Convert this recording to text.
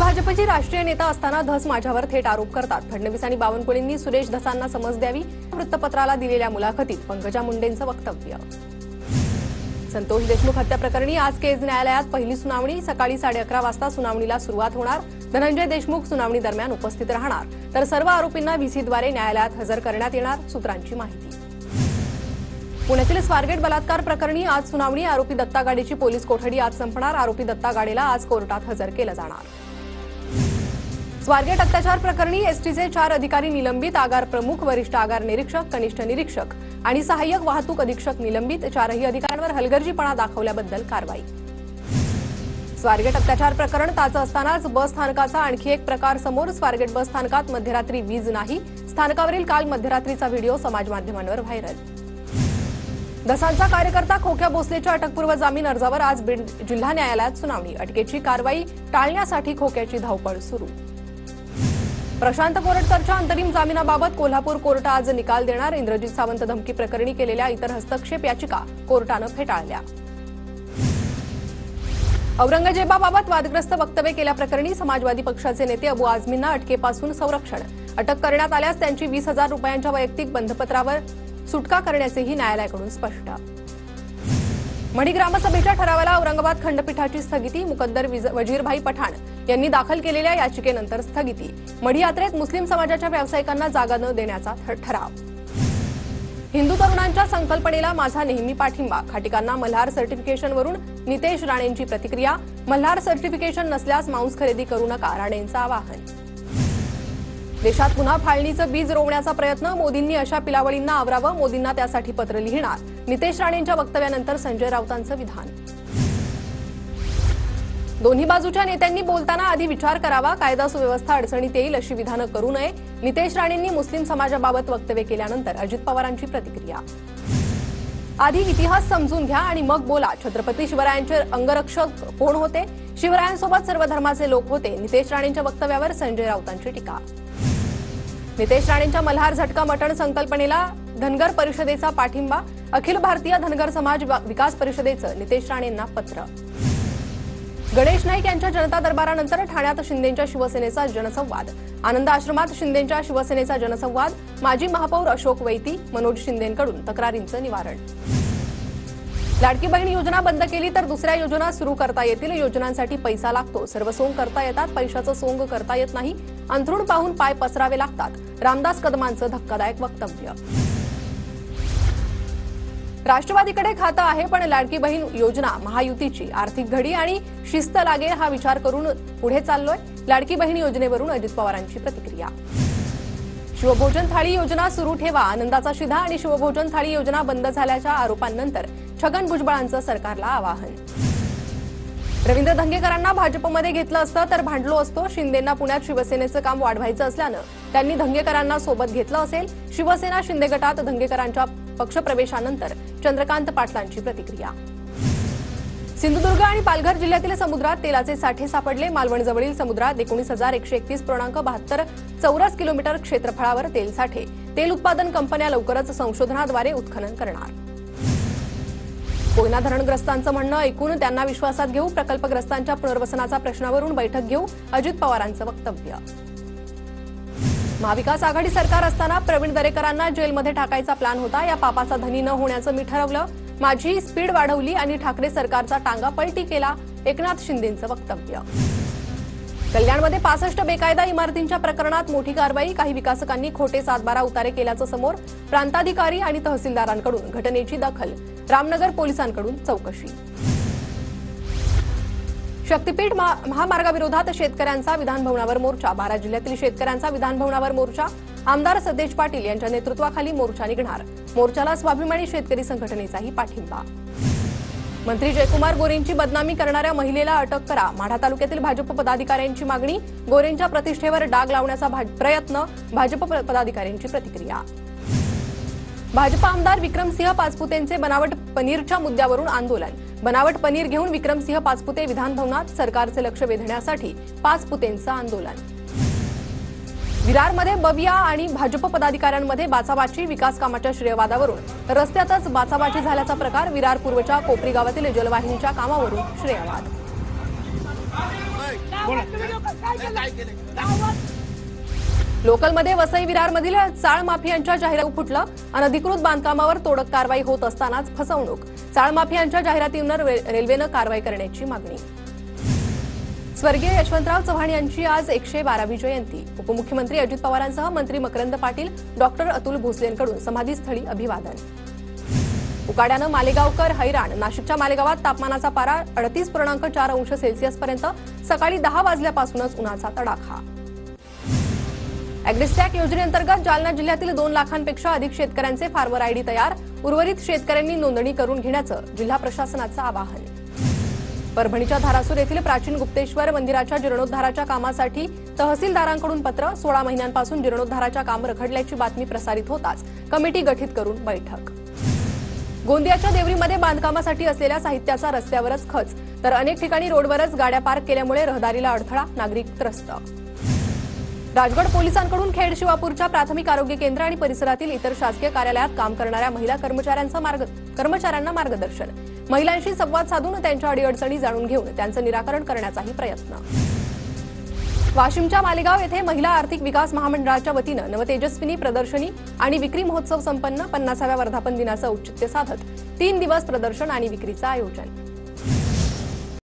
भाजपची राष्ट्रीय नेता असताना धस माझ्यावर थेट आरोप करतात। फडणवीस आणि बावनकुळेंनी सुरेश धसांना समज द्यावी। वृत्तपत्राला दिलेल्या मुलाखतीत पंकजा मुंडेंचं वक्तव्य। संतोष देशमुख हत्या प्रकरणी आज केज न्यायालयात पहिली सुनावणी। सकाळी 11:30 वाजता सुनावणीला सुरुवात होणार। धनंजय देशमुख सुनावणी दरम्यान उपस्थित राहणार, तर सर्व आरोपींना व्हीसीद्वारे न्यायालयात हजर करण्यात येणार, सूत्रांची माहिती। पुण्यातील स्वारगेट बलात्कार प्रकरणी आज सुनावणी। आरोपी दत्ता गाडेची पोलीस कोठडी आज संपणार। आरोपी दत्ता गाडेला आज कोर्टात हजर केलं जाणार। स्वारगेट अत्याचार प्रकरणी एसटीचे 4 अधिकारी निलंबित। आगार प्रमुख, वरिष्ठ आगार निरीक्षक, कनिष्ठ निरीक्षक आणि सहाय्यक वाहतूक अधीक्षक निलंबित। 4ही अधिकाऱ्यांवर हलगर्जीपणा दाखवल्याबद्दल कारवाई। स्वारगेट अत्याचार प्रकरण ताजं असतानाच बस स्थानकाचा आणखी एक प्रकार समोर। स्वारगेट बस स्थानकात मध्यरात्री वीज नाही। स्थानकावरील काल मध्यरात्रीचा व्हिडिओ समाज माध्यमांवर व्हायरल। धसांचा कार्यकर्ता खोक्या भोसलेच्या अटकपूर्व जामीन अर्जावर आज बीड जिल्हा न्यायालयात सुनावणी। अटकेची कारवाई टाळण्यासाठी खोक्याची धावपळ सुरू। प्रशांत कोरटकरच्या अंतरिम जामिनाबाबत कोल्हापूर कोर्ट आज निकाल देणार। इंद्रजित सावंत धमकी प्रकरणी केलेल्या इतर हस्तक्षेप याचिका कोर्टानं फेटाळल्या। औरंगजेबाबाबत वादग्रस्त वक्तव्य केल्याप्रकरणी समाजवादी पक्षाचे नेते अबू आझमींना अटकेपासून संरक्षण। अटक करण्यात आल्यास त्यांची 20,000 रुपयांच्या वैयक्तिक बंधपत्रावर सुटका करण्याचेही न्यायालयाकडून स्पष्ट। मढी ग्रामसभेच्या ठरावाला औरंगाबाद खंडपीठाची स्थगिती। मुकद्दर वजीरभाई पठाण यांनी दाखल केलेल्या याचिकेनंतर स्थगिती। मढी यात्रेत मुस्लिम समाजाच्या व्यावसायिकांना जागा न देण्याचा ठराव। हिंदू तरुणांच्या संकल्पनेला माझा नेहमी पाठिंबा। खाटिकांना मल्हार सर्टिफिकेशनवरून नितेश राणेंची प्रतिक्रिया। मल्हार सर्टिफिकेशन नसल्यास मांस खरेदी करू नका, राणेंचं आवाहन। देशात पुन्हा फाळणीचं बीज रोवण्याचा प्रयत्न। मोदींनी अशा पिलावळींना आवरावं, मोदींना त्यासाठी पत्र लिहिणार। नितेश राणेंच्या वक्तव्यानंतर संजय राऊतांचं विधान। दोन्ही बाजूच्या नेत्यांनी बोलताना आधी विचार करावा, कायदा सुव्यवस्था अडचणीत येईल अशी विधानं करू नये। नितेश राणेंनी मुस्लिम समाजाबाबत वक्तव्य केल्यानंतर अजित पवारांची प्रतिक्रिया। आधी इतिहास समजून घ्या आणि मग बोला। छत्रपती शिवरायांचे अंगरक्षक कोण होते? शिवरायांसोबत सर्व धर्माचे लोक होते। नितेश राणेंच्या वक्तव्यावर संजय राऊतांची टीका। नितेश राणेंच्या मल्हार झटका मटण संकल्पनेला धनगर परिषदेचा पाठिंबा। अखिल भारतीय धनगर समाज विकास परिषदेचं नितेश राणेंना पत्र। गणेश नाईक यांच्या जनता दरबारानंतर ठाण्यात शिंदेंच्या शिवसेनेचा जनसंवाद। आनंद आश्रमात शिंदेंच्या शिवसेनेचा जनसंवाद। माजी महापौर अशोक वैती, मनोज शिंदेंकडून तक्रारींचं निवारण। लाडकी बहीण योजना बंद केली तर दुसऱ्या योजना सुरू करता येतील। योजनांसाठी पैसा लागतो, सर्व सोंग करता येतात, पैशाचं सोंग करता येत नाही। अंथरूण पाहून पाय पसरावे लागतात, रामदास कदमांचं धक्कादायक वक्तव्य। राष्ट्रवादीकडे खातं आहे, पण लाडकी बहीण योजना महायुतीची। आर्थिक घडी आणि शिस्त लागेल हा विचार करून पुढे चाललोय। लाडकी बहीण योजनेवरून अजित पवारांची प्रतिक्रिया। शिवभोजन थाळी योजना सुरू ठेवा। आनंदाचा शिधा आणि शिवभोजन थाळी योजना बंद झाल्याच्या आरोपांनंतर छगन भुजबळांचं सरकारला आवाहन। रवींद्र धंगेकरांना भाजपमध्ये घेतलं असतं तर भांडलो असतो। शिंदेंना पुण्यात शिवसेनेचं काम वाढवायचं असल्यानं त्यांनी धंगेकरांना सोबत घेतलं असेल। शिवसेना शिंदे गटात धंगेकरांच्या पक्षप्रवेशानंतर चंद्रकांत पाटलांची प्रतिक्रिया। सिंधुदुर्ग आणि पालघर जिल्ह्यातील समुद्रात तेलाचे साठे सापडले। मालवणजवळील समुद्रात 19,131.72 चौरस किलोमीटर क्षेत्रफळावर तेल साठे। तेल उत्पादन कंपन्या लवकरच संशोधनाद्वारे उत्खनन करणार। कोयना धरणग्रस्तांचं म्हणणं ऐकून त्यांना विश्वासात घेऊ। प्रकल्पग्रस्तांच्या पुनर्वसनाचा प्रश्नावरून बैठक घेऊ, अजित पवारांचं वक्तव्य। महाविकास आघाडी सरकार असताना प्रवीण दरेकरांना जेलमध्ये टाकायचा प्लॅन होता। या पापाचा धनी न होण्याचं मी ठरवलं। माझी स्पीड वाढवली आणि ठाकरे सरकारचा टांगा पलटी केला, एकनाथ शिंदेंचं वक्तव्य। कल्याणमध्ये 65 बेकायदा इमारतींच्या प्रकरणात मोठी कारवाई। काही विकासकांनी खोटे 7/12 उतारे केल्याचं समोर। प्रांताधिकारी आणि तहसीलदारांकडून घटनेची दखल। रामनगर पोलिसांकडून चौकशी। शक्तीपीठ महामार्गाविरोधात शेतकऱ्यांचा विधानभवनावर मोर्चा। 12 जिल्ह्यातील शेतकऱ्यांचा विधानभवनावर मोर्चा। आमदार सतेज पाटील यांच्या नेतृत्वाखाली मोर्चा निघणार। मोर्चाला स्वाभिमानी शेतकरी संघटनेचाही पाठिंबा। मंत्री जयकुमार गोरेंची बदनामी करणाऱ्या महिलेला अटक करा। माढा तालुक्यातील भाजप पदाधिकाऱ्यांची मागणी। गोरेंच्या प्रतिष्ठेवर डाग लावण्याचा प्रयत्न। भाजप पदाधिकाऱ्यांची प्रतिक्रिया। भाजप आमदार विक्रमसिंह पाचपुतेंचे बनावट पनीरच्या मुद्द्यावरून आंदोलन। बनावट पनीर घेऊन विक्रमसिंह पाचपुते विधानभवनात। सरकारचे लक्ष वेधण्यासाठी पाचपुतेंचं आंदोलन। विरारमध्ये बबिया आणि भाजप पदाधिकाऱ्यांमध्ये बाचाबाची। विकास कामाच्या श्रेयवादावरून रस्त्यातच बाचाबाची झाल्याचा प्रकार। विरार पूर्वच्या कोपरी गावातील जलवाहिनीच्या कामावरून श्रेयवाद। लोकलमध्ये वसई विरारमधील चाळ माफियांच्या जाहिराती फुटलं. अनधिकृत बांधकामावर तोडक कारवाई होत असतानाच फसवणूक. चाळ माफियांच्या जाहिरातींवर रेल्वेनं कारवाई करण्याची मागणी. स्वर्गीय यशवंतराव चव्हाण यांची आज 112वी जयंती. उपमुख्यमंत्री अजित पवारांसह मंत्री मकरंद पाटील, डॉक्टर अतुल भोसलेंकडून समाधीस्थळी अभिवादन. उकाड्यानं मालेगावकर हैराण. नाशिकच्या मालेगावात तापमानाचा पारा 38.4 अंश सेल्सिअसपर्यंत. सकाळी 10 वाजल्यापासूनच उन्हाचा तडाखा. अॅग्रिस्टॅक योजनेअंतर्गत जालना जिल्ह्यातील 2 लाखांपेक्षा अधिक शेतकऱ्यांचे फार्मर आयडी तयार. उर्वरित शेतकऱ्यांनी नोंदणी करून घेण्याचं जिल्हा प्रशासनाचं आवाहन. परभणीच्या धारासूर येथील प्राचीन गुप्तेश्वर मंदिराच्या जीर्णोद्धाराच्या कामासाठी तहसीलदारांकडून पत्र. 16 महिन्यांपासून जीर्णोद्धाराच्या काम रखडल्याची बातमी प्रसारित होताच कमिटी गठीत करून बैठक. गोंदियाच्या देवरीमध्ये बांधकामासाठी असलेल्या साहित्याचा रस्त्यावरच खच, तर अनेक ठिकाणी रोडवरच गाड्या पार्क केल्यामुळे रहदारीला अडथळा, नागरिक त्रस्त. राजगड पोलिसांकडून खेड शिवापूरच्या प्राथमिक आरोग्य केंद्र आणि परिसरातील इतर शासकीय कार्यालयात काम करणाऱ्या महिला कर्मचाऱ्यांना मार्गदर्शन. महिलांशी संवाद साधून त्यांच्या अडीअडचणी जाणून घेऊन त्यांचं निराकरण करण्याचाही प्रयत्न. वाशिमच्या मालेगाव येथे महिला आर्थिक विकास महामंडळाच्या वतीनं नवतेजस्विनी प्रदर्शनी आणि विक्री महोत्सव संपन्न. 50व्या वर्धापन दिनाचं औचित्य साधत 3 दिवस प्रदर्शन आणि विक्रीचं आयोजन.